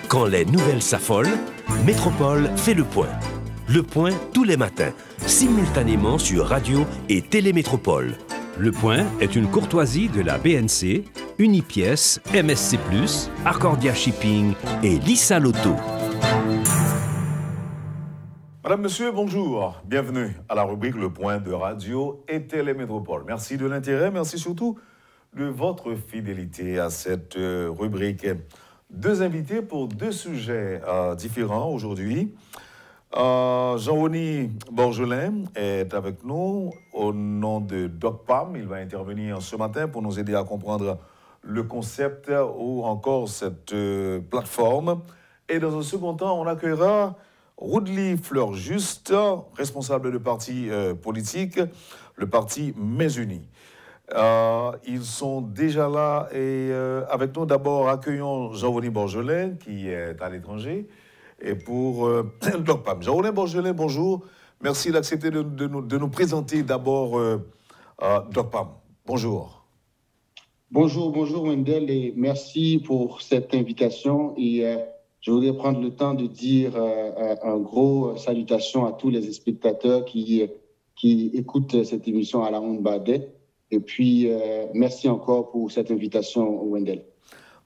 Quand les nouvelles s'affolent, Métropole fait le point. Le point tous les matins, simultanément sur Radio et Télémétropole. Le point est une courtoisie de la BNC, Unipièce, MSC+, Accordia Shipping et Lissa Lotto. Madame, Monsieur, bonjour. Bienvenue à la rubrique Le Point de Radio et Télémétropole. Merci de l'intérêt, merci surtout de votre fidélité à cette rubrique. Deux invités pour deux sujets différents aujourd'hui. Jean-René Borgelin est avec nous au nom de DocPam. Il va intervenir ce matin pour nous aider à comprendre le concept ou encore cette plateforme. Et dans un second temps, on accueillera Roudely Fleur-Juste, responsable de parti politique, le parti Mais Unis. Ils sont déjà là et avec nous, d'abord, accueillons Jean-René Borgelin qui est à l'étranger et pour DocPam. Jean-René Borgelin, bonjour. Merci d'accepter de nous présenter d'abord DocPam. Bonjour. Bonjour Wendell et merci pour cette invitation et je voudrais prendre le temps de dire un gros salutation à tous les spectateurs qui écoutent cette émission à la Ronde Badet. Et puis, merci encore pour cette invitation, Wendell.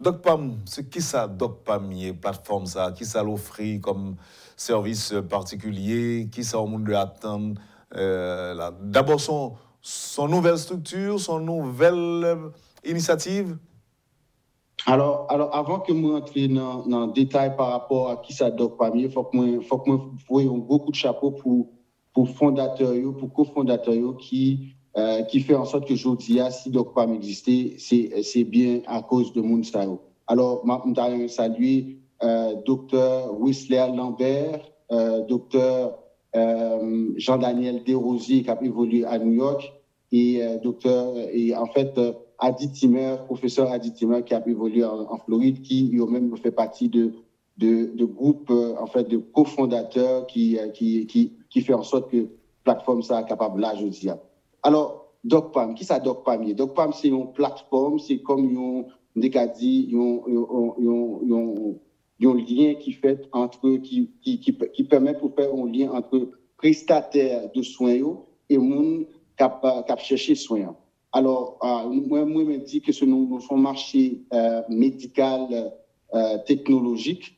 DocPam, c'est qui ça, DocPam, plateforme ça? Qui ça l'offre comme service particulier? Qui ça au monde de attendre? D'abord, son nouvelle structure, son nouvelle initiative? Alors, avant que je rentre dans le détail par rapport à qui ça DocPam, il faut que je voie beaucoup de chapeaux pour fondateurs, pour cofondateurs qui fait en sorte que aujourd'hui, si DocPam existait, c'est bien à cause de Mounsayo. Alors, je vais saluer Dr. Whistler Lambert, Dr. Jean-Daniel Desrosiers qui a évolué à New York et Adi Timmer, professeur Adi Timmer qui a évolué en Floride, qui lui-même fait partie de groupes de cofondateurs qui fait en sorte que la plateforme soit capable là aujourd'hui. Alors, DocPam, qui ça DocPam? DocPam, c'est une plateforme, c'est comme un lien qui permet pour faire un lien entre prestataires de soins et gens qui cherchent soins. Alors, moi, je me dis que c'est un marché médical technologique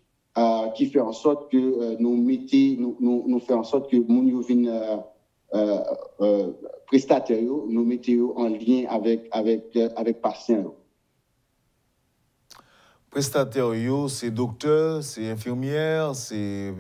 qui fait en sorte que nous fait en sorte que nous viennent prestataires, nous mettons en lien avec patients. Prestataires, c'est docteur, c'est infirmière, c'est...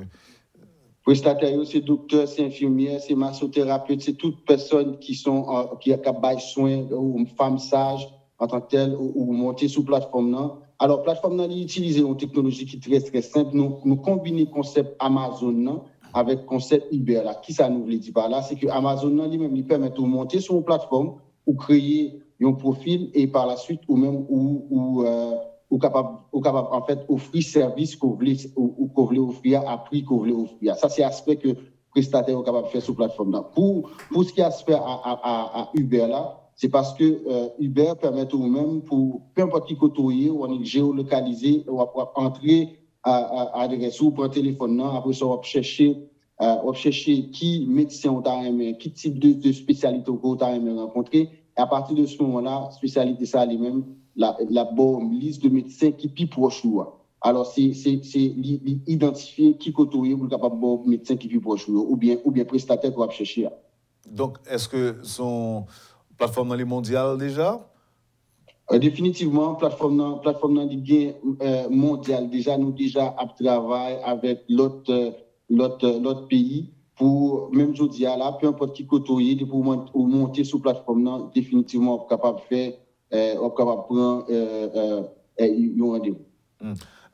Prestataires, c'est docteur, c'est infirmière, c'est massothérapeute, c'est toute personne qui a besoin soins ou femme sage en tant que telle ou monter sous plateforme. Alors, plateforme, nous utilisons une technologie qui est très, très simple. Nous combinons le concept Amazon avec le concept Uber. Qui ça nous veut dire par là? C'est que Amazon lui-même il permet de monter sur une plateforme ou créer un profil et par la suite ou même ou capable en fait offrir service qu'on voulait offrir à prix qu'on voulait offrir. Ça c'est aspect que prestataire est capable de faire sur plateforme. Pour ce qui est aspect à Uber là, c'est parce que Uber permet tout même pour peu importe qui côtoyer ou on est géolocalisé ou entrer à adresse ou pour téléphone après ça on va chercher qui médecin on t'a aimé, qui type de spécialité on t'a aimé rencontrer et à partir de ce moment-là spécialité ça lui-même la bonne liste de médecins qui plus proche ou alors c'est identifier qui côtoyer pour capable bon médecin qui plus proche ou bien prestataire qu'on va chercher. Donc est-ce que son plateforme mondiale déjà? Définitivement, plateforme mondiale déjà nous à travailler avec l'autre pays pour même aujourd'hui là peu importe qui côtoyer pour monter sur plateforme définitivement capable faire capable prendre un rendez-vous.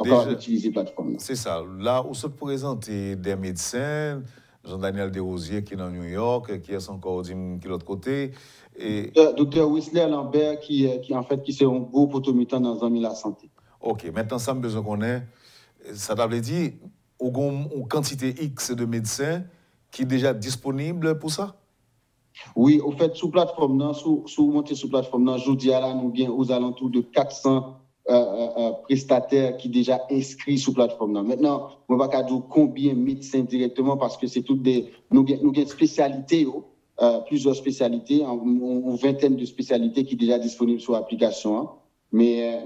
Capable utiliser plateforme. C'est ça. Là où se présentent des médecins, Jean-Daniel Desrosiers qui est dans New York, qui est encore qui est de l'autre côté. Et... Dr. Whistler Lambert qui c'est un gros potomitan dans la santé. OK, maintenant ça me besoin qu'on ait ça veut dire une quantité X de médecins qui est déjà disponible pour ça? Oui, au fait, sous plateforme, monter sous plateforme, aujourd'hui, là, nous avons aux alentours de 400 prestataires qui déjà inscrits sur plateforme. Maintenant, on va pas dire combien de médecins directement parce que c'est toutes nous avons une spécialité, plusieurs spécialités, une vingtaine de spécialités qui sont déjà disponibles sur l'application. Mais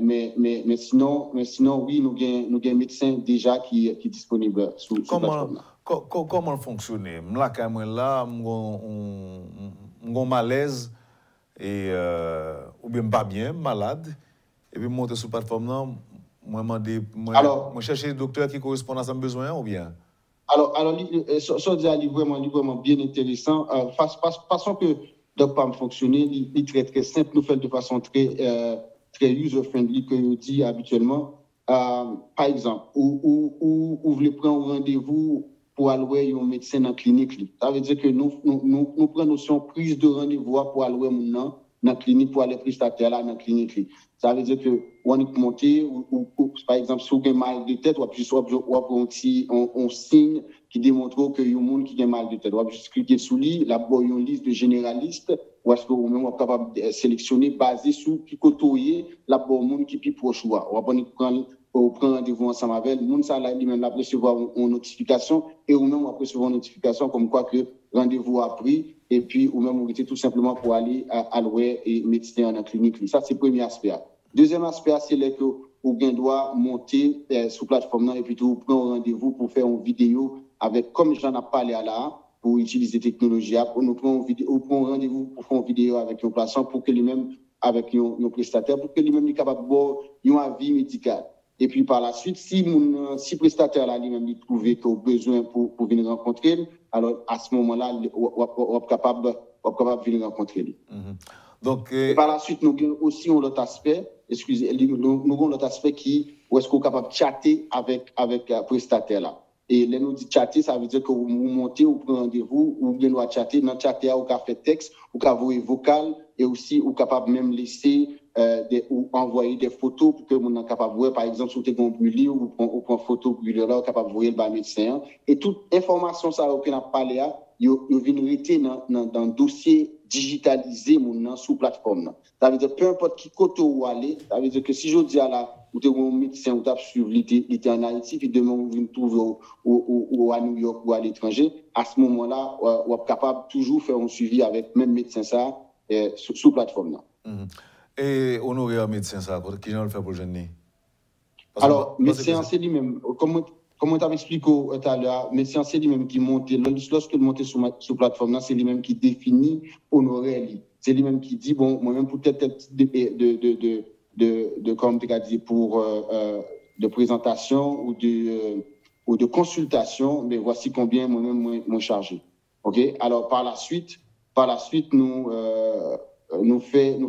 sinon, oui, nous avons un médecin déjà qui est disponible sur plateforme. Comment fonctionne? Là, quand même, là, malaise et ou bien pas bien, malade, et puis monter sur plateforme, moi chercher un docteur qui correspond à ses besoins ou bien? Alors, ça c'est vraiment bien intéressant. Façon que DocPam fonctionne, il est très très simple. Nous faisons de façon très user-friendly que je dis habituellement. Par exemple, vous voulez prendre un rendez-vous pour aller voir un médecin dans la clinique. Ça veut dire que nous prenons notion prise de rendez-vous pour aller voir dans la clinique, pour aller prestataire là dans la clinique. Ça veut dire que on est monté, ou par exemple, si vous avez mal de tête, on signe qui démontre que y a un monde qui a mal de tête. On va juste cliquer sur lui, là, il y a une liste de généralistes, ou est-ce que vous-même êtes capable de sélectionner, basé sur qui côtoyer, là, il y a un monde qui est plus proche. On va prendre rendez-vous ensemble avec le monde, ça, là, lui-même, va recevoir une notification, et vous-même, on va recevoir une notification comme quoi que rendez-vous a pris, et puis, vous-même, vous était tout simplement pour aller à l'ouest et médecin en clinique. Ça, c'est le premier aspect. Deuxième aspect, c'est que vous doit monter sur plateforme et puis vous prendre rendez-vous pour faire une vidéo avec, comme j'en ai parlé là, pour utiliser technologie, pour nous prendre rendez-vous pour faire une vidéo avec un patient pour que lui-même, avec un prestataire, pour que lui-même est capable de avoir un avis médical. Et puis par la suite, si le prestataire là lui-même il trouve qu'il a besoin pour venir rencontrer, alors à ce moment-là, on est capable de venir rencontrer lui. Donc, par la suite, nous avons aussi un autre aspect, nous avons l'autre aspect où est-ce qu'on est capable de chatter avec le prestataire là. Et là, nous dit chatter, ça veut dire que vous montez, vous prenez rendez-vous, vous venez chatter, dans le chatter, vous pouvez faire texte, vous pouvez envoyer vocal, et aussi, vous êtes capable même laisser ou envoyer des photos pour que vous soyez capable de voir, par exemple, si vous avez un brûlé, ou vous prenez une photo brûlée là, vous êtes capable de voir le médecin. Et toute information, ça, vous pouvez parler là, vous venez dans le dossier digitalisé sous plateforme. Ça veut dire peu importe qui côté vous allez, ça veut dire que si je dis à la ou tu es un médecin ou tu as suivi l'été en Haïti, puis demain vous venez trouver ou à New York ou à l'étranger, à ce moment-là, vous êtes capable de toujours faire un suivi avec même médecin ça sous plateforme. Et honorer un médecin ça, qui j'en le fait pour le jeune? Alors, médecin c'est lui-même, comme on t'a expliqué tout à l'heure, médecin c'est lui-même qui monte, lorsque il monte sur plateforme, c'est lui-même qui définit honorer. C'est lui-même qui dit, bon, moi-même pour peut-être comme tu as dit, pour de présentation ou de consultation, mais voici combien moi-même moi chargé. OK? Alors, par la suite, nous fait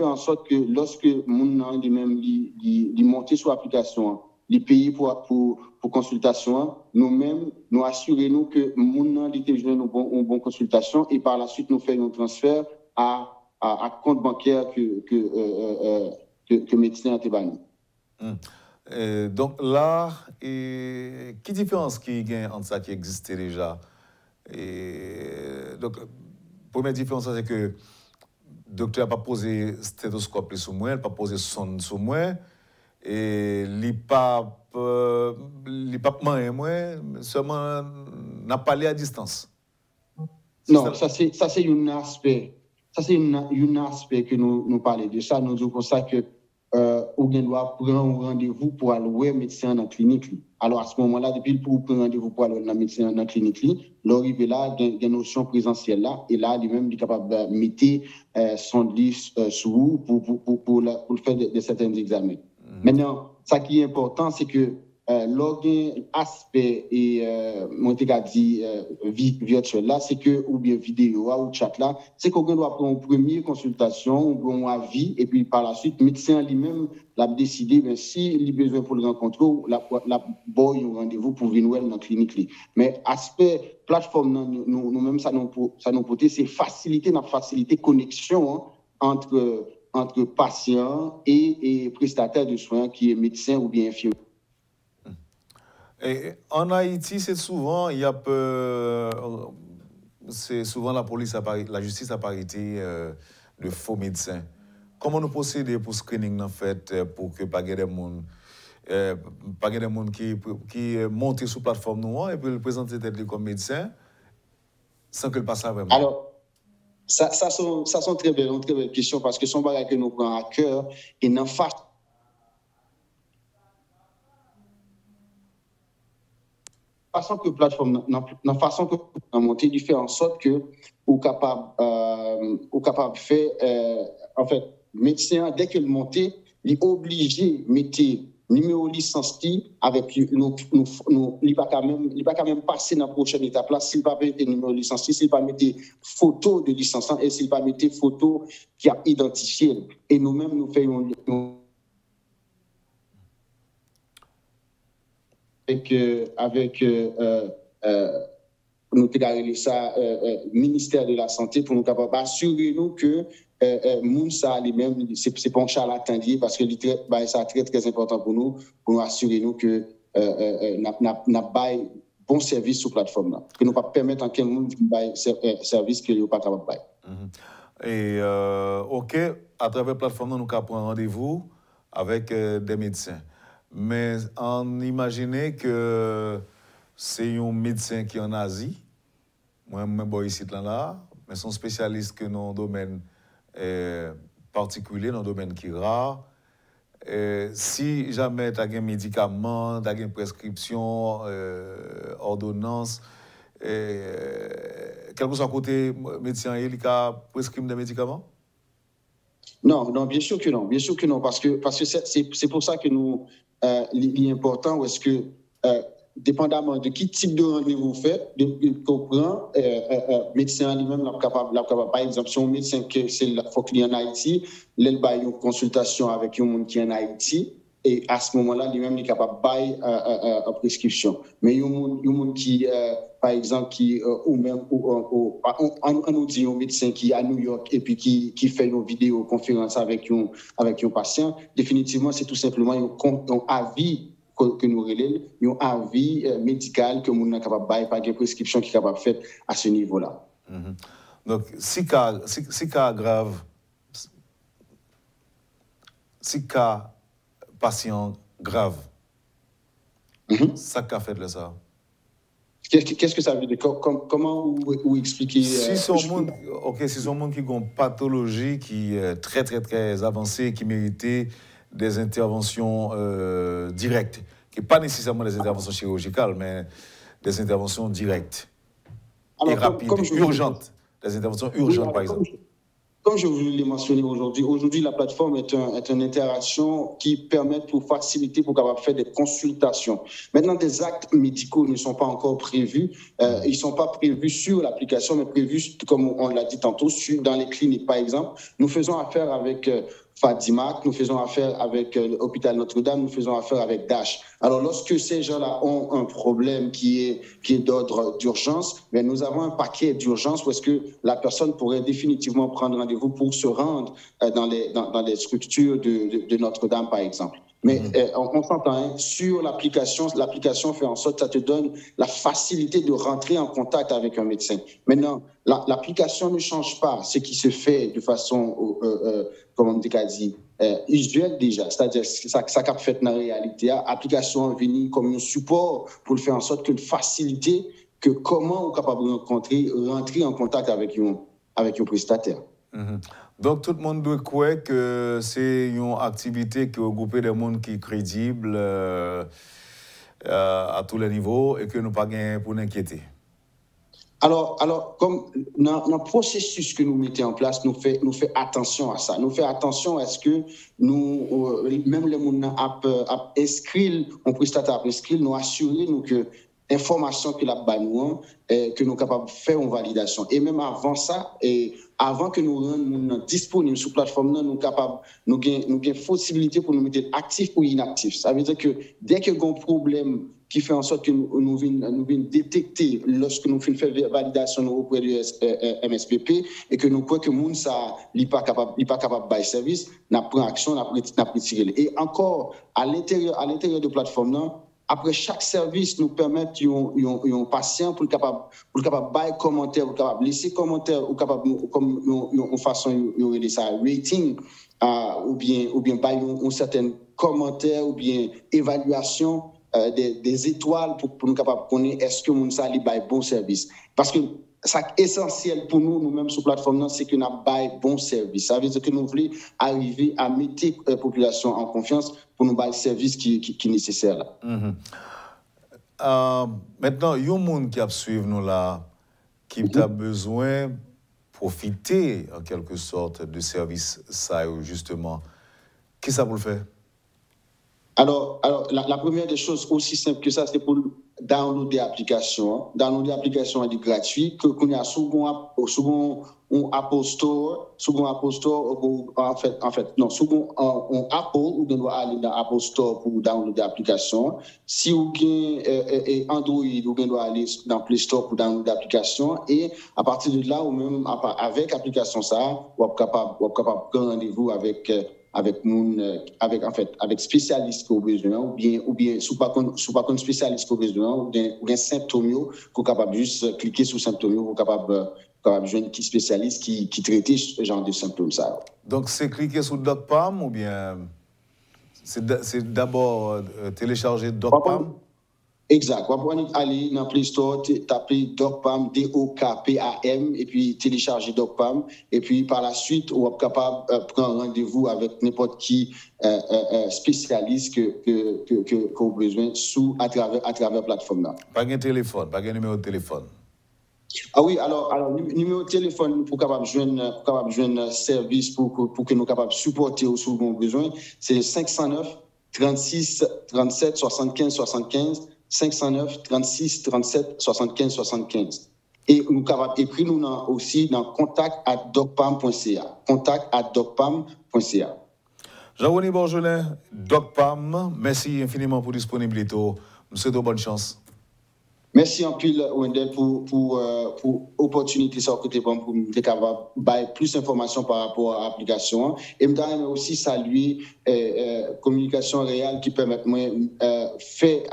en sorte que lorsque mon lui-même il monte sur l'application, les pays pour consultation, nous-mêmes, nous assurons que mon était une bonne consultation et par la suite, nous faisons un transfert à compte bancaire que médecin a été banni. Donc là, quelle différence qu'il y a entre ça qui existait déjà? Donc, première différence, c'est que le docteur n'a pas posé stéthoscope sur moi, il n'a pas posé sonde sur moi, et il n'a pas moi, seulement n'a pas allé à distance. Non, ça c'est un aspect. Ça, c'est un aspect que nous parlons de ça. Nous disons comme ça que on doit prendre un rendez-vous pour aller voir médecin dans la clinique. Alors, à ce moment-là, depuis pour prendre rendez-vous pour aller voir médecin dans la clinique, l'arrivée là, il y a une notion présentielle là, et là, lui-même, il est capable de mettre son livre sur vous pour faire de certains examens. Maintenant, ce qui est important, c'est que l'aspect et mon dit virtuel là, c'est que ou bien vidéo ou chat là, c'est qu'on doit prendre une première consultation ou un avis et puis par la suite médecin lui-même l'a décidé ben si il a besoin pour le rencontrer la boy un rendez-vous pour venir dans la clinique. Mais aspect plateforme nous même ça nous porter c'est faciliter connexion entre patient et prestataire de soins qui est médecin ou bien infirmier. Et en Haïti, c'est souvent la police, la justice a parité de faux médecins. comment nous procéder pour screening en fait pour que pas des monde qui montent sur plateforme nous et puis le présenter tête comme médecin sans que le passe vraiment. Alors ça sont très belles questions parce que son bagage que nous prenons à cœur et n'en face façon que plateforme dans façon que monter du fait en sorte que ou capable faire en fait médecin dès qu'il monte il est obligé mettre numéro licence avec nous il pas quand même passer dans la prochaine étape là s'il pas mettre numéro licence s'il pas mettre photo de licence et s'il pas mettre photo qui a identifié et nous-mêmes nous faisons avec nous avons ça ministère de la santé pour nous capable assurer nous que Mounsa lui-même c'est pas un charlatan parce que ça très très important pour nous assurer nous que n'a bail bon service sur plateforme là que nous pas permettre en quel monde bail service que nous pas capable bail. Et OK, à travers plateforme nous capable prendre rendez-vous avec des médecins. Mais on imagine que c'est un médecin qui est en Asie, moi ici là, mais son spécialiste que dans un domaine particulier, dans un domaine qui est rare. Si jamais tu as un médicament, tu as une prescription, ordonnance, quel que soit le côté médecin, il a prescrit des médicaments? Non, bien sûr que non, parce que c'est pour ça que nous, l'important, est-ce que, dépendamment de quel type de rendez-vous vous faites, de comprendre, médecin lui-même, capable, par exemple, si un médecin qui faut qu'il y en Haïti, il a une consultation avec un monde qui est en Haïti, et à ce moment-là, lui-même, il est capable de bailler en prescription. Mais il y a un monde qui, par exemple, qui, ou même, on nous dit un médecin qui est à New York et puis qui fait une vidéoconférence avec un patient, définitivement, c'est tout simplement un avis que nous relèvons, un avis médical que nous sommes capables de bailler par une prescription qui est capable de faire à ce niveau-là. Donc, si cas grave, si cas patient grave, ça qu'a fait de ça. Qu'est-ce que ça veut dire? Comment vous expliquer? Si son monde qui a une pathologie qui est très très très avancée, qui méritait des interventions directes, qui n'est pas nécessairement des interventions chirurgicales, mais des interventions directes et rapides, urgentes, des interventions urgentes par exemple. Comme je vous l'ai mentionné aujourd'hui, la plateforme est une interaction qui permet pour faciliter, pour capable faire des consultations. Maintenant, des actes médicaux ne sont pas encore prévus. Ils ne sont pas prévus sur l'application, mais prévus, comme on l'a dit tantôt, dans les cliniques. Par exemple, nous faisons affaire avec Fadimac, nous faisons affaire avec l'hôpital Notre-Dame, nous faisons affaire avec Dash. Alors, lorsque ces gens-là ont un problème qui est d'ordre d'urgence, mais nous avons un paquet d'urgence où est-ce que la personne pourrait définitivement prendre rendez-vous pour se rendre dans les structures de Notre-Dame, par exemple. Mais on s'entend, sur l'application fait en sorte que ça te donne la facilité de rentrer en contact avec un médecin. Maintenant, l'application ne change pas ce qui se fait de façon, comme on dit, usuelle déjà. C'est-à-dire ça qu'a fait dans la réalité. L'application est venue comme un support pour faire en sorte que faciliter que comment on est capable de rentrer en contact avec un prestataire. Donc, tout le monde doit croire que c'est une activité qui regroupe des gens qui sont crédibles à tous les niveaux et que nous n'avons pas pour nous inquiéter. Alors, comme dans le processus que nous mettons en place, nous fait attention à ça. Nous fait attention à ce que nous, même les gens qui inscrits, on prestataire inscrit, nous assurer nous que information que la banne que nous sommes capables de faire une validation. Et même avant ça, et avant que nous rendions disponibles sur la plateforme, nous sommes capables, nous avons une possibilité pour nous mettre actifs ou inactifs. Ça veut dire que dès qu'il y a un problème qui fait en sorte que nous venons détecter lorsque nous faisons la validation auprès du MSPP et que nous croyons que le monde n'est pas capable de faire service, nous prenons action, nous retirons. Et encore, à l'intérieur de la plateforme, après chaque service, nous permettons un patient pour capable bailler commentaire, pour capable laisser commentaire, ou capable comme une façon de ça rating ou bien par un certain commentaire ou bien évaluation des étoiles pour nous capables de connaître est-ce que moun sa li bail bon service. Parce que ça essentiel pour nous-mêmes sur la plateforme, c'est que nous avons bon service. Ça veut dire que nous voulons arriver à mettre la population en confiance pour nous bailler le service qui est nécessaire. Maintenant, il y a un monde qui a suivi nous là, qui a besoin de profiter en quelque sorte de service ça justement. Qu'est-ce que ça vous le fait? Alors la première des choses aussi simple que ça, c'est pour downloader l'application. Downloader l'application est gratuit, que qu'on a souvent un Apple Store, souvent un Apple, ou on doit aller dans Apple Store pour downloader l'application. Si vous avez Android, vous doit aller dans Play Store pour downloader l'application. Et à partir de là, ou même avec l'application ça, vous êtes capable de prendre rendez-vous avec spécialistes qui ont besoin, ou bien sous pas comme spécialiste qui ont besoin, ou bien symptômes, qu'on capable juste cliquer sur symptômes, qu'on capable joindre qui spécialiste qui traite ce genre de symptômes ça. Donc c'est cliquer sur DocPam ou bien c'est d'abord télécharger DocPam? Exact. On va aller dans Play Store, taper DocPam, DOKPAM, et puis télécharger DocPam. Et puis par la suite, on va capable prendre rendez-vous avec n'importe qui spécialiste que vous avez besoin à travers la plateforme là. Pas de téléphone, pas de numéro de téléphone. Ah oui, alors numéro de téléphone pour capable joindre service pour que nous capables supporter au second besoin, c'est 509 36 37 75 75. 509 36 37 75 75. Et nous capables écrire nous aussi dans contact@docpam.ca. contact@docpam.ca. Jean-René Borgelin, DocPam, merci infiniment pour disponibilité. Monsieur, bonne chance. Merci en pile, Wendell, pour l'opportunité pour nous avoir plus d'informations par rapport à l'application. Et je aussi saluer communication réelle qui permet de faire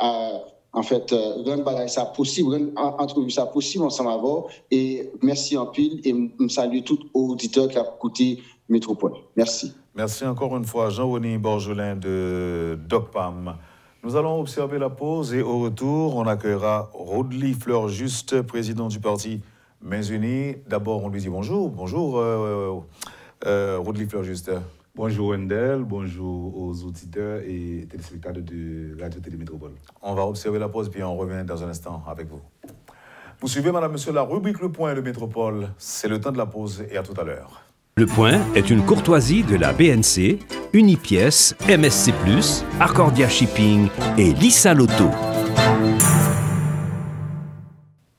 rendre ça possible, entrevue ça possible ensemble avant. Et merci en pile et je salue tout auditeur qui a écouté Métropole. Merci. Merci encore une fois, Jean-René Borgelin de DocPam. Nous allons observer la pause et au retour, on accueillera Rodely Fleur-Juste, président du parti Mains Unies. D'abord, on lui dit bonjour. Bonjour, Rodely Fleur-Juste. Bonjour Wendell, bonjour aux auditeurs et téléspectateurs de Radio Télé Métropole. On va observer la pause puis on revient dans un instant avec vous. Vous suivez, madame, monsieur, la rubrique Le Point de Métropole. C'est le temps de la pause et à tout à l'heure. Le Point est une courtoisie de la BNC, Unipièce, MSC+, Accordia Shipping et Lissa Lotto.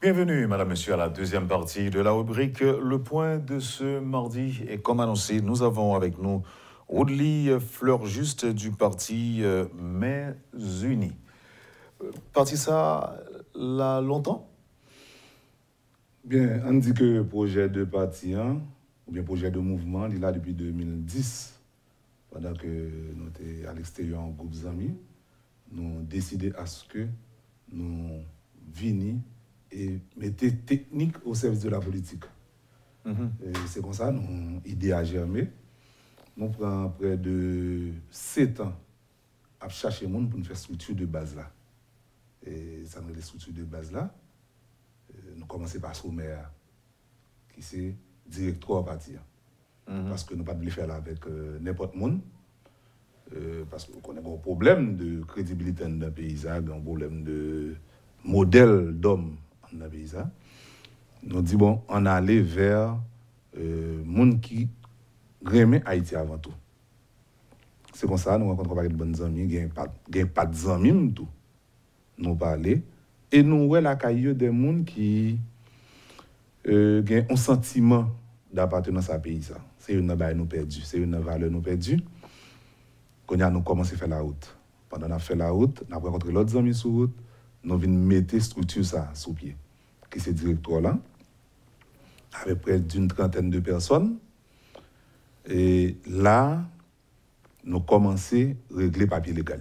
Bienvenue, madame, monsieur, à la deuxième partie de la rubrique Le Point de ce mardi. Et comme annoncé, nous avons avec nous Rodely Fleur-Juste du parti Mains Unies. Parti ça, là, longtemps? Bien, on dit que le projet de parti, ou bien projet de mouvement, il est là depuis 2010. Pendant que nous étions à l'extérieur en groupe d'amis, nous avons décidé à ce que nous venions et mettions technique au service de la politique. C'est comme ça, nous avons idée à germer. Nous prenons près de 7 ans à chercher les gens pour nous faire structure de base là. Et ça nous les structures de base là. Nous commençons par sommet, qui c'est directeur parti. Parce que nous ne pouvons pas le faire avec n'importe qui. Parce qu'on a un problème de crédibilité dans le pays, un problème de modèle d'homme dans le pays. Nous disons, bon, on allait vers les gens qui remet Haïti avant tout. C'est comme ça, nous rencontrons pas de bonnes amis, il n'y a pas d'amis, tout. Nous parlons. Et nous voyons la caillou des gens qui ont un sentiment d'appartenance à pays. C'est une valeur nous perdue. C'est une valeur nous perdue. Quand nous avons commencé à faire la route. Pendant qu'on a fait la route, nous avons rencontré l'autre amis sur la route, nous venons mettre structure ça sous pied. Qui c'est directeur là, avec près d'une trentaine de personnes. Et là, nous commençons à régler les papiers légaux.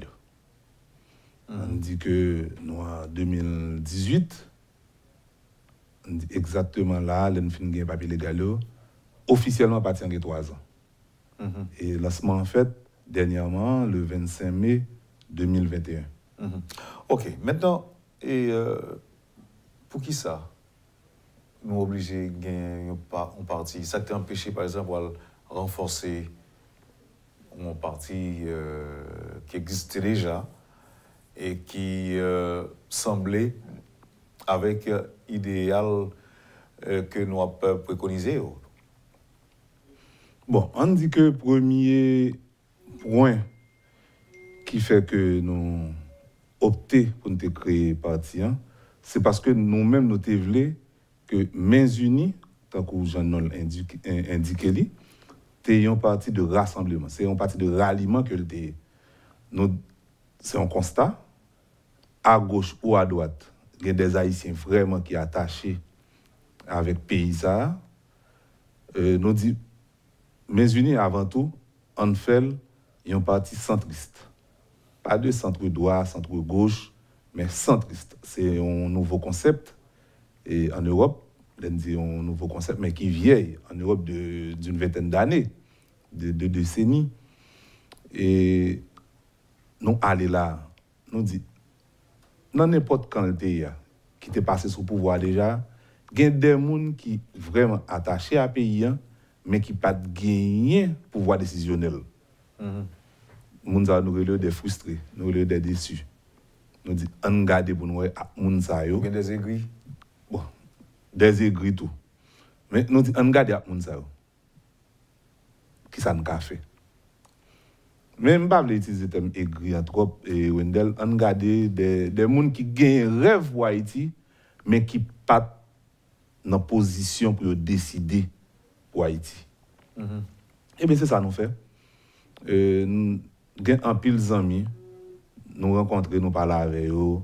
On dit que nous, en 2018, on dit exactement là, nous finissons les papiers légaux, officiellement à partir de 3 ans. Et lancement en fait dernièrement le 25 mai 2021. OK, maintenant et pour qui ça nous obligés de gagner un parti ça t'a empêché par exemple de renforcer un parti qui existait déjà et qui semblait avec idéal que nous avons préconisé. Bon, on dit que le premier point qui fait que nous optons pour nous créer parti, c'est parce que nous-mêmes nous voulons que Mains Unies, tant que Jean-Nol indiqué, c'est un parti de rassemblement, c'est un parti de ralliement que c'est un constat. À gauche ou à droite, il y a des Haïtiens vraiment qui sont attachés avec le pays. Nous disons, Mains Unies, avant tout, on fait un parti centriste. Pas de centre droit, centre gauche, mais centriste. C'est un nouveau concept. Et en Europe, on dit un nouveau concept, mais qui vieille en Europe d'une vingtaine d'années, de décennies. Et nous allons là, nous disons, dans n'importe quel pays qui est passé sous pouvoir déjà, il y a des gens qui sont vraiment attachés à pays, mais qui n'ont pas gagné pouvoir décisionnel. Nous sommes des frustrés, nous sommes des déçus. Nous disons, on garde pour nous à Mounsa. Il y a des aigris. Bon, des aigris tout. Mais nous disons, on garde à Mounsa. Qui ça nous a fait? Mais je ne vais pas utiliser le terme aigri trop. Et Wendell, on garde des gens qui gagnent rêve pour Haïti, mais qui ne sont pas dans position pour décider pour Haïti. Et bien, c'est ça nous fait. Nous avons un pile d'amis, nous rencontrons, nous parlons avec eux.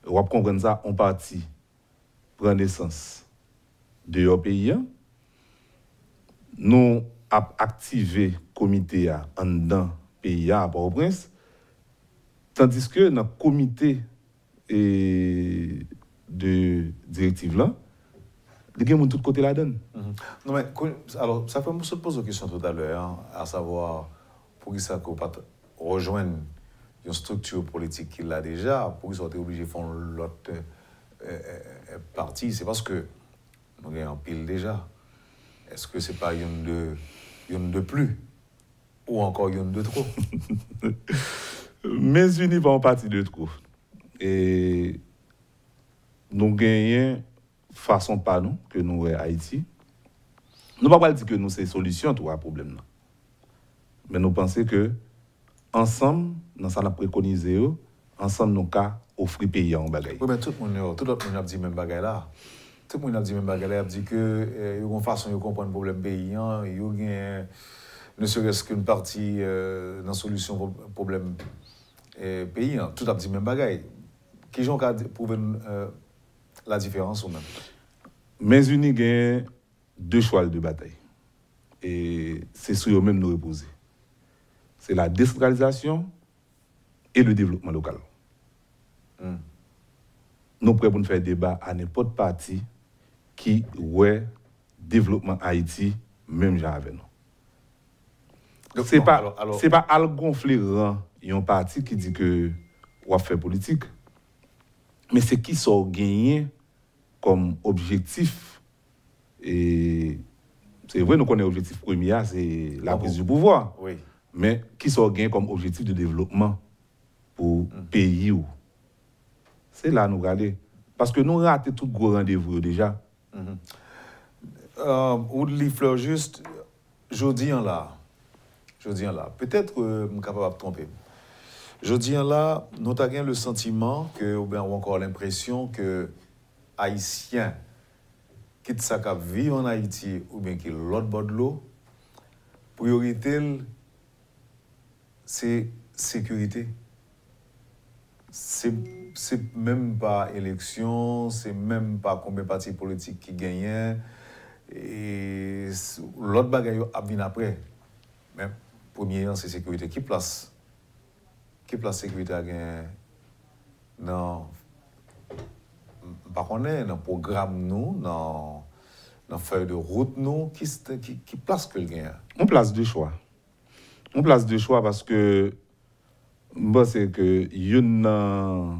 On comprend ça, on partit, prend naissance de leur pays. Nous avons activé le comité en dedans pays à Port-au-Prince, tandis que dans le comité de directive là, il y a de tous côtés là-dedans. Non mais alors ça fait me poser une question tout à l'heure, à savoir pour qui ça qu'on pas rejoindre une structure politique qu'il a déjà, pour qu'ils soient obligés de faire l'autre parti, c'est parce que nous avons un pile déjà. Est-ce que c'est pas une de plus ou encore une de trop? Mains Unies vont partie de trop. Et nous gagnons façon pas nous que nous à Haïti. Nous ne pouvons pas dire que nous c'est solution tout à problème là. Mais nous pensons que ensemble, dans ça nous préconisé, ensemble nous ca offrir pays en bagaille. Oui, mais tout le monde a dit même bagaille là. Tout le monde a dit même bagaille là, a dit que il y a une façon de comprendre le problème pays, il y a ne serait-ce qu'une partie dans la solution problème pays, tout a dit même bagaille. Qui j'en a prouvé la différence ou même? Mains Unies gagne deux choix de bataille. Et c'est sur eux-mêmes nous reposer. C'est la décentralisation et le développement local. Nous prêts pour nous faire débat à n'importe parti qui ouais développement Haïti même genre avec nous. C'est pas à gonfler un parti qui dit que on va faire politique, mais c'est qui sont gagné comme objectif. Et c'est vrai nous connaissons l'objectif premier, c'est la prise du pouvoir. Oui. Mais qui sont gagné comme objectif de développement pour pays ou c'est là nous aller parce que nous ratons tout gros rendez-vous déjà. Oudli Fleur juste jodi en là. Peut-être je suis capable de tromper. Jodi en là, nous avons le sentiment que ou bien encore l'impression que haïtiens quitte sa cap vivre en Haïti ou bien qui l'autre bord de l'eau, priorité c'est sécurité. C'est même pas élection, c'est même pas combien de partis politiques qui gagnent. Et l'autre bagaille a bien après. Mais premier c'est sécurité. Qui place sécurité à gagner dans dans le programme nous, dans feuille de route nous, qui place que le gagne? On place deux choix. On place de choix parce que moi, c'est que il y a un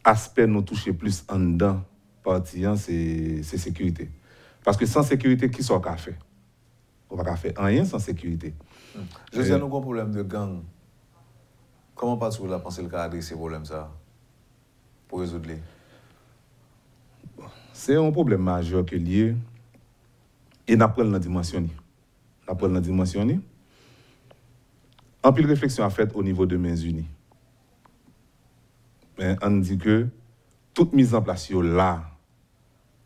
aspect nous toucher plus en dedans, partie, c'est sécurité. Parce que sans sécurité, qui sont qu'à faire? On va pas faire rien sans sécurité. Je sais, nous avons un problème de gang. Comment pas-tu la penser le cas de ces problèmes ça pour résoudre les? C'est un problème majeur que lié et n'a pas la dimension. N'a pas la dimension. En pile réflexion a fait au niveau de Mains Unies. Mais on dit que toute mise en place là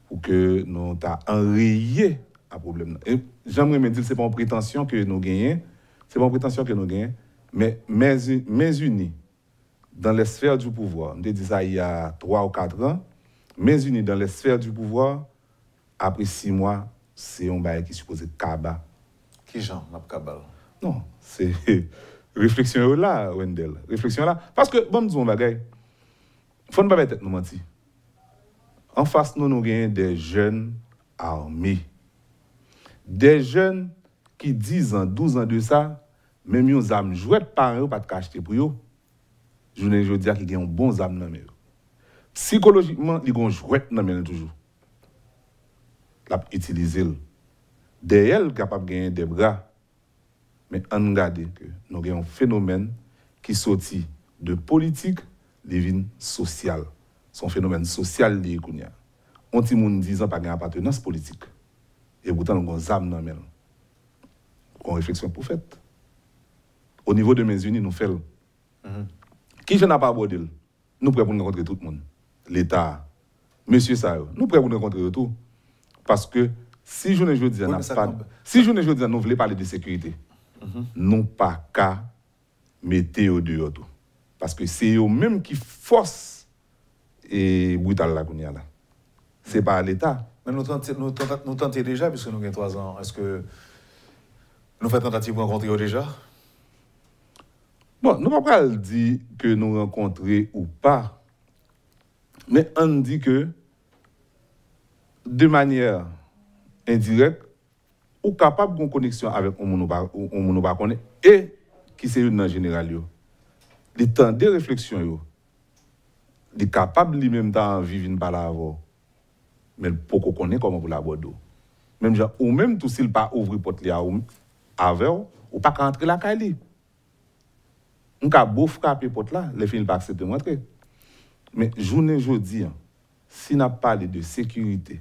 pour que nous t'a enrayé un problème. Et j'aimerais me dire c'est pas une prétention que nous gagnons, c'est pas une prétention que nous gagnons, mais Mains Unies dans les sphères du pouvoir, on dit ça il y a 3 ou 4 ans, Mains Unies dans les sphères du pouvoir, après 6 mois, c'est un bail qui supposé Kaba. Qui Jean, n'a pas Kabal? Non, c'est réflexion là, Wendell. Réflexion là. Parce que, bon, nous, bagay, faut ne pas être nous mentir. En face, nous avons des jeunes armés. Des jeunes qui 10 ans, 12 ans de ça, même ils ont joué par eux, pas de cacheter pour eux. Je veux dire qu'ils ont bons âmes dans eux. Psychologiquement, ils ont joué dans eux toujours. Ils utilisé. Derrière, capable de gagner des bras. Mais on regarde que nous avons un phénomène qui sortit de politique, devient social. Son phénomène social lié qu'on y a. On dit moun 10 ans pas gagne appartenance politique. Et pourtant nous avons âme dans men. On réflexion pour faire. Au niveau de Mains Unies nous faisons. Qui je n'ai pas abordé? Nous prêts pour rencontrer tout le monde. L'État, monsieur Sao, nous prêts pour rencontrer tout. Parce que si je ne veux dire nous voulons parler de sécurité, non pas qu'à mettre au dehors tout. Parce que c'est eux-mêmes qui forcent et brutal la kounya là. C'est pas l'État. Mais nous tentons déjà, puisque nous avons 3 ans. Est-ce que nous faisons tentative de rencontrer déjà? Bon, nous ne pouvons pas dire que nous rencontrons ou pas. Mais on dit que de manière indirecte, ou capable d'une connexion avec un monde et qui c'est une général. Les temps de réflexion, il est capable lui-même d'en vivre une parole, mais pour qu'on connaisse comment vous l'aborder. Même genre, ou même tout s'il pas ouvrir porte avec ou pas rentrer la caille. On a beau frapper porte là, les filles pas accepter de rentrer. Mais journée jeudi, si n'a parlé de sécurité,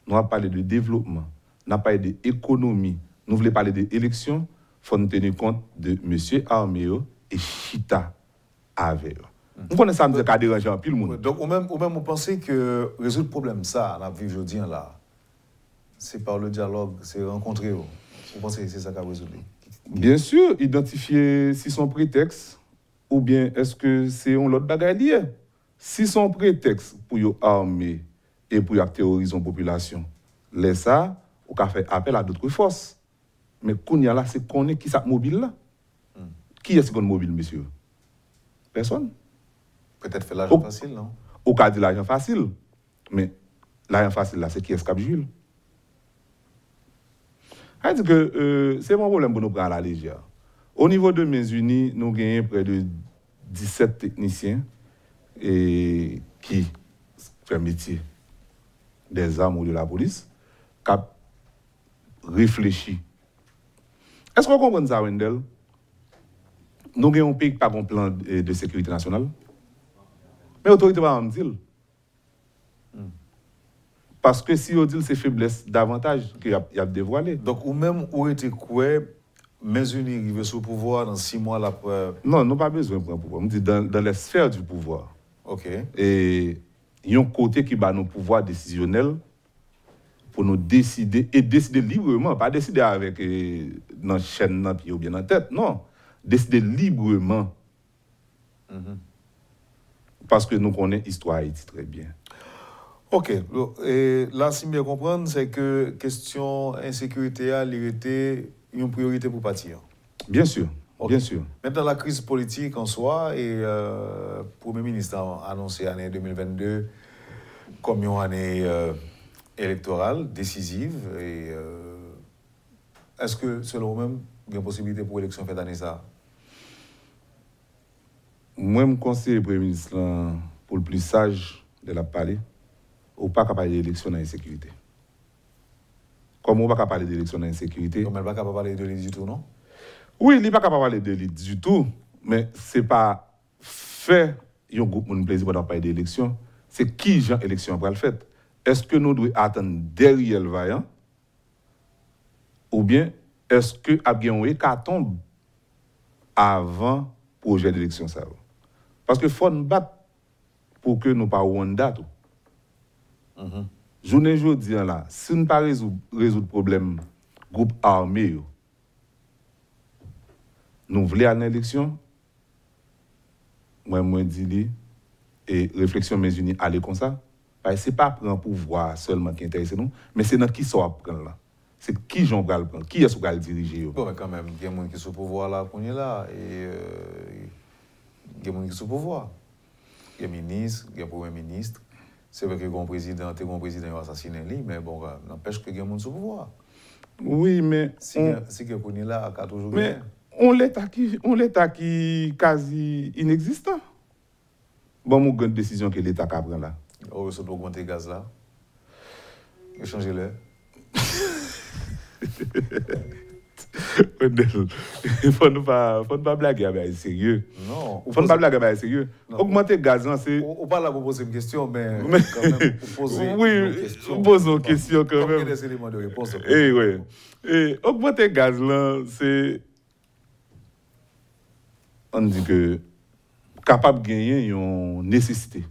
nous avons parlé de développement, nous avons parlé d'économie, nous voulons parler d'élections, il faut nous tenir compte de M. Arméo et Chita avec eux. Vous connaissez ça, me déranger un peu le monde. Donc, ou même vous pensez que résoudre le problème, ça, on a vu aujourd'hui là, c'est par le dialogue, c'est rencontrer. Vous pensez que c'est ça qui a résolu? Bien sûr, identifier si son prétexte ou bien est-ce que c'est un autre bagaille. Si son prétexte pour y armer et pour y terroriser la population, laisse ça, on peut faire appel à d'autres forces. Mais qu'on y a là, c'est qu'on est qui ça mobile là. Qui est-ce qu'on mobile, monsieur? Personne. Peut-être faire l'argent facile, non? Au cas de l'argent facile. Mais l'argent facile là, c'est qui est-ce qui Jules? C'est que c'est mon problème pour nous prendre à la légère. Au niveau de Mains Unies, nous gagnons près de 17 techniciens et qui font métier des armes ou de la police, qui réfléchit. Est-ce qu'on comprend ça, Wendell? Nous avons un pays qui n'a pas un plan de sécurité nationale. Mais l'autorité va me dire. Parce que si on dit c'est faiblesse davantage qu'il y a dévoilé. Donc, ou même, où était quoi, Mains Unies arrivent sur le pouvoir dans 6 mois après? Non, nous pas besoin de prendre pouvoir. On dit dans les sphères du pouvoir. OK. Et il y a un côté qui bat nos pouvoirs décisionnels pour nous décider, et décider librement, pas décider avec dans la chaîne, dans pied ou bien dans la tête, non. Décider librement. Parce que nous connaissons l'histoire Haïti très bien. OK. Et là, si je comprends, c'est que question insécurité a été une priorité pour partir. Bien sûr, Okay. bien sûr. Maintenant, la crise politique en soi, et le Premier ministre a annoncé l'année 2022 comme une année électorale décisive. Et Est-ce que, selon vous-même, il y a une possibilité pour l'élection faite d'année ça? Moi, je conseille le Premier ministre pour le plus sage de la parler, ou pas capable d'élection dans l'insécurité. Comme on ne peut pas parler d'élection dans l'insécurité. Comme elle n'est pas capable de parler de l'élite du tout, non? Oui, il n'est pas capable de parler de l'élite du tout, mais ce n'est pas fait un groupe de plaisir pour parler d'élection. C'est qui j'ai élection pour le faire. Est-ce que nous devons attendre derrière le vaillant? Ou bien est-ce que nous avons un hécatombe avant le projet d'élection? Parce qu'il faut nous battre pour que nous ne pas une date. Journée aujourd'hui, là, si nous ne pas résoudre le problème groupe armé, nous voulons aller à l'élection, moi, dis et réflexion mes unis aller comme ça. Ce n'est pas prendre pouvoir seulement qui intéresse nous, mais c'est dans qui ça va prendre là. C'est qui j'en va le prendre, qui est-ce qui va le diriger. Bon, mais quand même, il y a des gens qui sont au pouvoir là, qu'on est là, et il y a des gens qui sont au pouvoir. Il y a ministre, il y a premier ministre. C'est vrai que le président a assassiné lui, mais bon, n'empêche que il y a des gens au pouvoir. Oui, mais si qu'on est là, il y a toujours mais on l'État qui est quasi inexistant. Bon, mon grande décision que l'État a pris là. Oh, ils sont augmenter le gaz là. Ils changent l'air. Il faut ne pas blaguer avec sérieux. Non. Il faut ne pas blaguer avec sérieux. Augmenter le gaz, c'est. On parle là pour poser une question, mais quand même pour poser une question. Posons une question quand même. Il y a des éléments de réponse. Oui. Et augmenter le gaz là, c'est. On dit que capable de gagner une nécessité.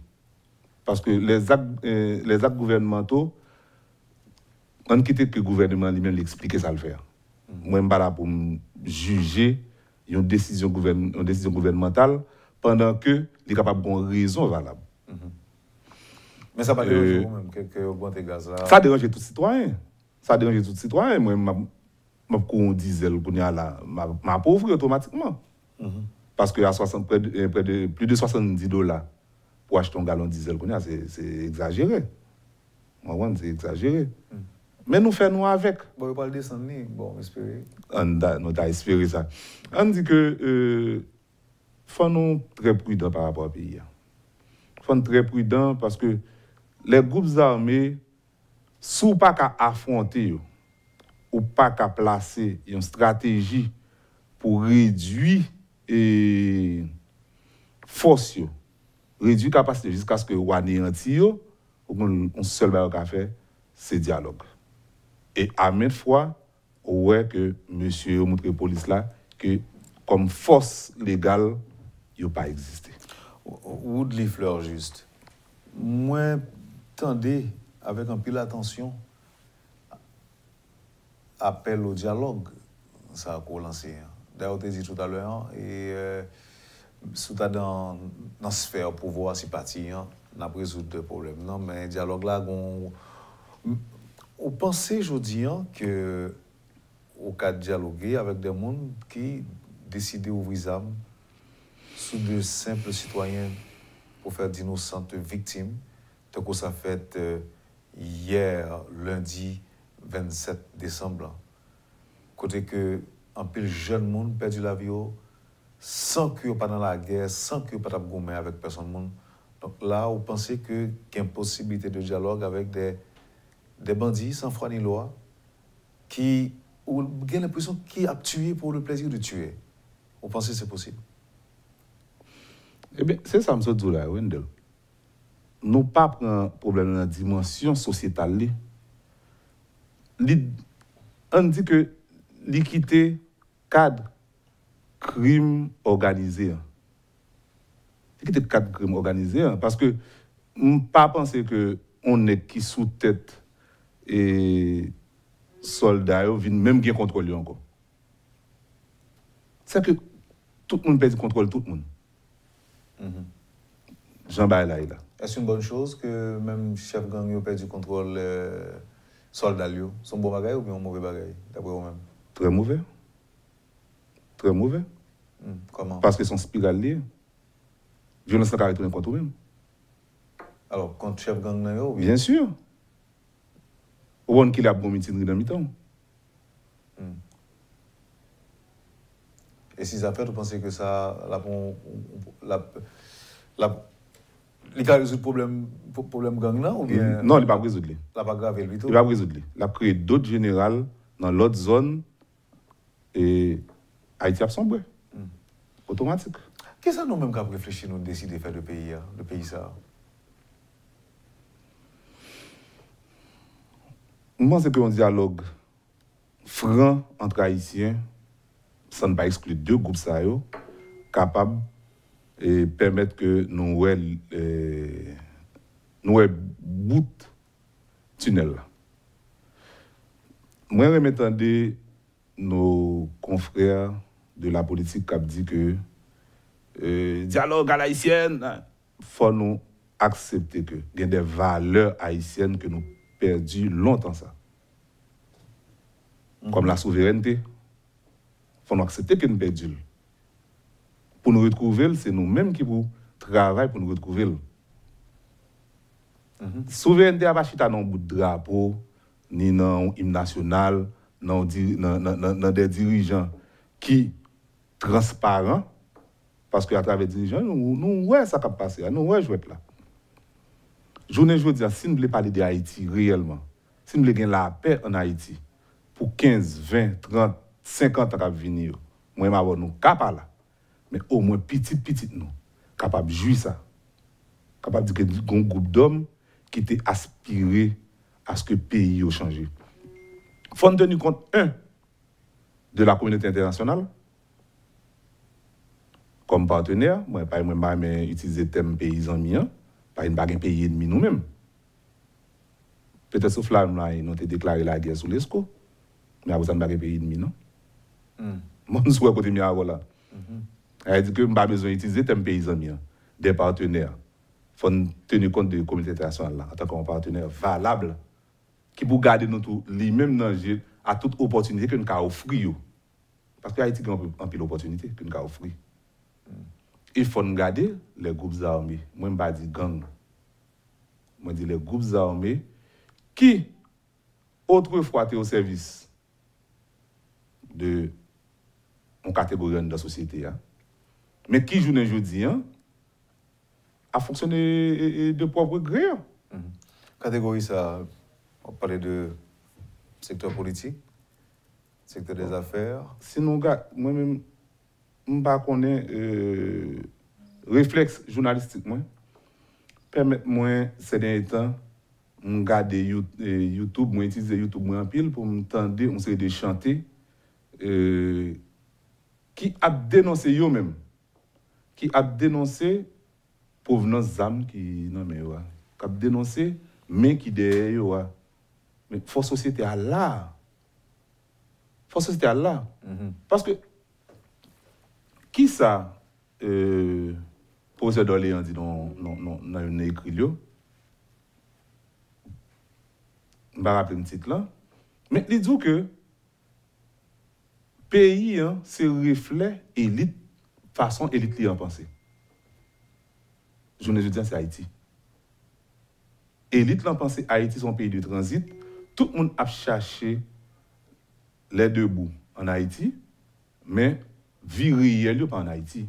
Parce que les actes gouvernementaux, on quitte que le gouvernement lui-même l'explique ça le faire. Moi, je ne suis pas là pour juger une décision gouvernementale pendant que il est capable d'avoir une raison valable. Mais ça ne va pas déranger vous-même que augmenter le gaz là. Ça dérange tout citoyen. Moi, je diesel, ma pauvre automatiquement. Parce que à près de plus de $70 pour acheter un gallon de diesel, c'est exagéré. Moi, c'est exagéré. Mais nous faisons avec. Bon, on parle de descendre, bon, espérer. Nous avons espéré ça. On dit que faut nous très prudents par rapport au pays. Il faut nous très prudents parce que les groupes armés, si pas qu'à affronter ou pas qu'à placer une stratégie pour réduire et force, réduire la capacité jusqu'à ce que vous anéantissiez, on seul chose à faire, c'est dialogue. Et à maintes fois, on voit que monsieur montre la police là que comme force légale, il n'a pas existé. Woodley Fleur juste. Moi, tendez avec un peu d'attention, appel au dialogue, ça a commencé. D'ailleurs, tu as dit tout à l'heure, et si tu as dans la sphère pouvoir, si parti, on a résoudre le problème. Non, mais le dialogue là, on pensait aujourd'hui que au cas de dialoguer avec des gens qui décident d'ouvrir les armes sous de simples citoyens pour faire d'innocentes victimes, tant que ça fait hier, lundi 27 décembre. Côté que un peu de jeunes monde perdu la vie sans que pas dans la guerre, sans que pas de avec personne. Donc là, on pensait qu'il y a une possibilité de dialogue avec des bandits sans foi ni loi qui ont l'impression qu'ils ont tué pour le plaisir de tuer. On pensait que c'est possible. Eh bien, c'est ça, M. Doula, Wendell. Nous pas prendre problème dans la dimension sociétale. On dit que l'équité cadre crime organisé. L'équité cadre crime organisé, parce que on ne pas penser que on est qui sous tête et soldats viennent même bien contrôler encore. C'est que tout le monde perd le contrôle, tout le monde. Jean-Bail là. Est-ce une bonne chose que même chef gang ait perdu le contrôle soldats? Sont bons bagailles ou bien mauvais bagailles, d'après vous-même? Très mauvais. Très mauvais. Comment? Parce qu'ils sont spiraliers. Violence n'a pas contre eux-mêmes. Alors, contre chef gang là, oui? Bien sûr. Ou on qu'il a bon meeting dans mi-temps. Et si ça fait, vous pensez que ça, il a résoudre le problème gang là ou bien? Non, il va pas résoudre. Il pas grave plutôt. Il va résoudre. Il a créé d'autres générales dans l'autre zone et Haïti a sombré. Automatique. Qu'est-ce que nous-mêmes qui réfléchir, nous décider de faire le pays ça? Je pense qu'un dialogue franc entre Haïtiens, sans ne pas exclure deux groupes capables et permettre que nous bout tunnel. Moi, je m'attendais nos confrères de la politique qui dit que dialogue à l'haïtienne, il faut nous accepter que il y a des valeurs haïtiennes que nous perdu longtemps ça. Comme la souveraineté. Il faut nous accepter que nous perdu. Pour nous retrouver, c'est nous-mêmes qui travaillons pour nous retrouver. Souveraineté n'a pas chita dans bout de drapeau, ni dans l'hymne national, dans des dirigeants qui transparents, parce qu'à travers les dirigeants, nous voyons ça qui a passé, nous voyons jouer là. Journée aujourd'hui, si nous voulons parler de Haïti réellement, si nous voulons gagner la paix en Haïti, pour 15, 20, 30, 50 ans à venir, moi, je nous capables là. Mais au moins, petit, nous, capables de jouir ça. Capables de dire qu'il y a un groupe d'hommes qui étaient aspirés à ce que le pays ait changé. Il faut tenir compte, de la communauté internationale, comme partenaire. Moi, pas utiliser le terme paysan mien. Pas une bague pays ennemi nous-mêmes. Peut-être sauf là, nous avons déclaré la guerre sous l'ESCO. Mais après ça, nous avons pays ennemi, non? Moi, je suis à côté de moi là. Elle dit que nous n'avons pas besoin d'utiliser le paysan mien. Des partenaires. Il faut tenir compte de la communauté internationale là, en tant qu'un partenaire valable qui peut garder nous tous les mêmes dangers à toute opportunité que nous avons offert. Parce que Haïti a un pile d'opportunités que nous avons offert. Il faut nous garder les groupes armés. Moi, je ne dis pas gang. Moi, je dis les groupes armés qui, autrefois, étaient au service de une catégorie de la société, mais qui, aujourd'hui, a fonctionné de propre gré. Catégorie, ça, on parlait de secteur politique, secteur des affaires. Sinon, moi-même, je ne connais pas réflexe journalistique. Permettez-moi, ces derniers temps, je regarde YouTube, je utilise YouTube en pile pour m'entendre une série de chanter qui a dénoncé eux-mêmes, qui a dénoncé provenance d'âme qui non mais qui a dénoncé mais qui derrière mais force société à là. Force société à là. Parce que qui ça professeur d'Orléans dit dans une écrit là. Je vais rappeler un titre là. Mais il dit que pays, c'est reflet élite, façon élite li en penser. Je ne dis c'est Haïti. Élite l'en penser Haïti, son pays de transit. Tout le monde a cherché les deux bouts en Haïti, mais vie réelle pas en Haïti.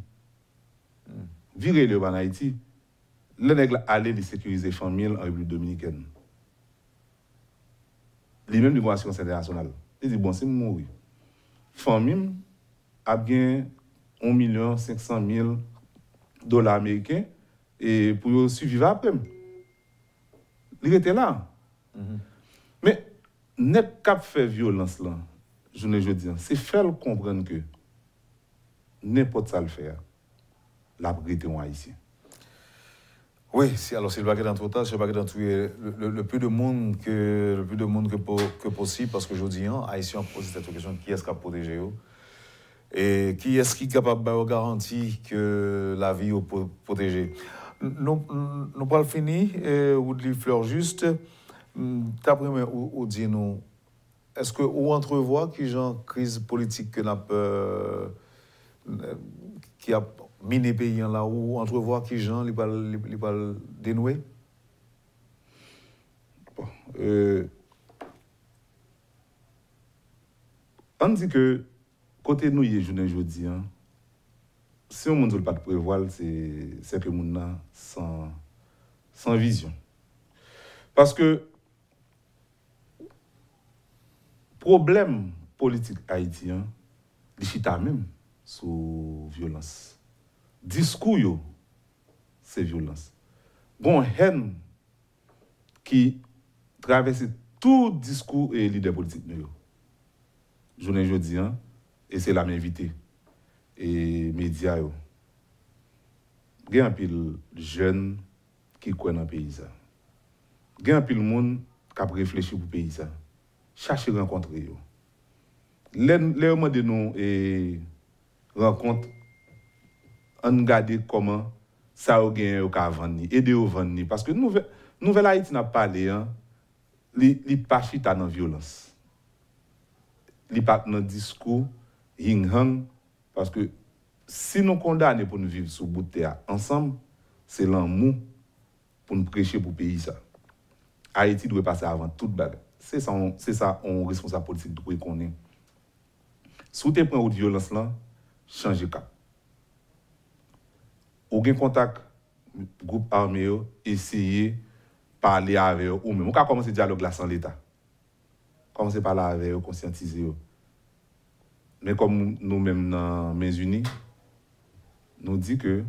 Vie réelle pas en Haïti. Les nègres allaient les sécuriser les familles en République dominicaine. Les mêmes de l'assurance internationale. Ils disent bon, c'est mourir. Famille a bien 1 500 000 dollars américains et pour survivre après. Il était là. Mais net cap fait violence là, je dis, c'est faire comprendre que n'importe ça le faire, la brité en haïtien. Oui, alors c'est le baguette dans tout temps, c'est le baguette dans tout le plus de monde que possible, parce qu'aujourd'hui, Haïtien pose cette question, qui est-ce qui a protégé eux? Et qui est-ce qui est capable de garantir que la vie est protégée? Nous pas fini, ou de fleur juste, d'après moi, ou dit nous, est-ce que ou entrevoit qui genre crise politique que qui a miné pays là ou entrevoit qui gens li pas dénouer? Bon, on dit que côté nous hier journée jeudi si on ne veut pas prévoir, c'est que mon a sans vision. Parce que problème politique haïtien, il chita même sous violence. Discours, c'est violence. Bon, haine qui traverse tout discours et leader politique. Je ne dis pas, et c'est la m'inviter. Et médias, il y a un pile jeunes qui croient dans le pays. Il y a un pile monde qui a réfléchi pour le pays. Cherchez rencontrer. Les moments de nous rencontres, on regarde comment ça a gagné au vendre, aider au vendre. Parce que Nouvelle Haïti n'a pas parlé, il pas chita dans la violence. Il pas dans le discours, yin-hang. Parce que si nous condamnons pour nous vivre sous bout de terre ensemble, c'est l'amour pour nous prêcher pour le pays. Haïti doit passer avant toute bagarre. C'est ça, on responsable politique doit connaître. Si vous prenez une violence là, changez cap. Ou avez contact groupe armé, essayez de parler avec eux ou même. On peut commencer le dialogue là sans l'État. Commencez par parler avec eux, conscientiser eux. Mais comme nous-mêmes dans Mains Unies, nous disons que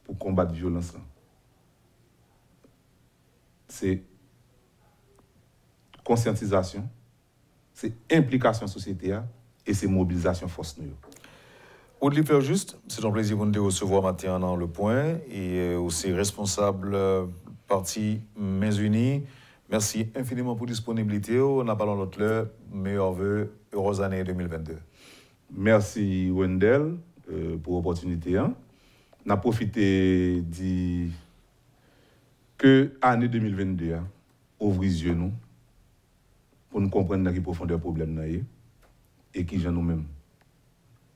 pour combattre la violence, c'est conscientisation, c'est implication société et c'est mobilisation force. Audley Ferjus, c'est un plaisir de vous recevoir matin dans Le Point et aussi responsable parti Mains Unies. Merci infiniment pour la disponibilité. On a parlé l'autre l'heure. Meilleurs vœux, heureuse année 2022. Merci Wendell pour l'opportunité. On a profité de dire que l'année 2022 ouvre les yeux nous pour nous comprendre dans quelle profondeur problème et qui nous nous-mêmes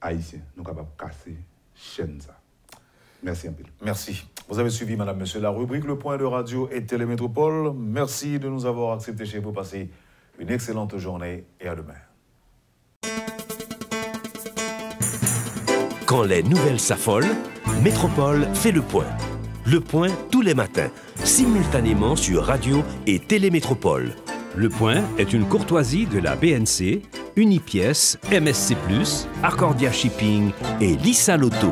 haïtiens nous capables de casser chaîne ça. Merci un peu. Merci. Vous avez suivi, madame, monsieur, la rubrique Le Point de Radio et Télémétropole. Merci de nous avoir acceptés chez vous. Passez une excellente journée et à demain. Quand les nouvelles s'affolent, Métropole fait le point. Le point tous les matins, simultanément sur Radio et Télémétropole. Le Point est une courtoisie de la BNC, Unipièce, MSC+, Accordia Shipping et Lisa Lotto.